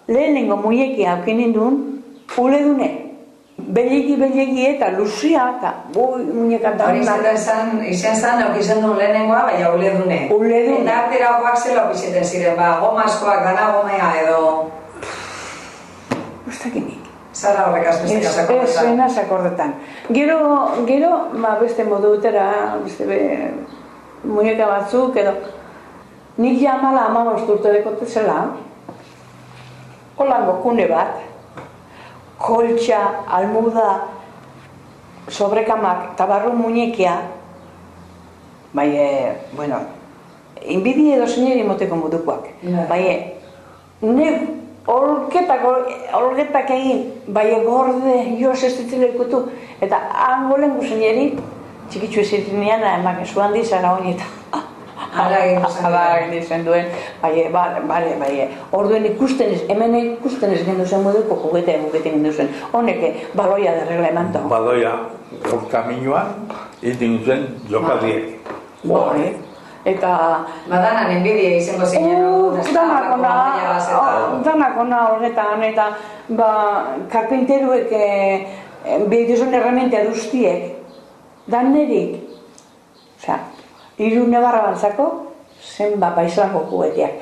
lehenengo muñekia aukinen duen, ule dune. Belegi eta luzia, eta muñeka da. Hori izen zan, aukizan duen lehenengoa, baina ule dune. Ule dune. Eta arteragoak zela biziten ziren, gomazkoak, dana gomea edo... Uztakinik. Zara horrekaz beste kasakordetan. Ez, zena sakordetan. Gero, beste modu utera, muñeka batzuk, edo... Nik ja 15 urte dekote zela, holango kune bat, koltxa, almuda, sobrekamak, eta barru muñekia, bueno, inbidi edo zineri moteko modukoak. Ne holgetak egin, gorde, joz ez ditzela ikutu, eta angolen guzineri, txikitzu ezitinean, emak zuan dizara honi eta... Hala egin zen duen, orduen ikusten ez, hemen ikusten ez gendu zen moduko juguete gendu zen. Honeke, baloia derregla eman tau. Baloia, gaur kaminoan, egiten zen jokaldiek. Eta... Danan enbidia izango zinen. Danak ona horretan, eta karpinteruek behituzun errementea duztiek, danerik, Iru negarra bantzako, zenba paislango jugueteak.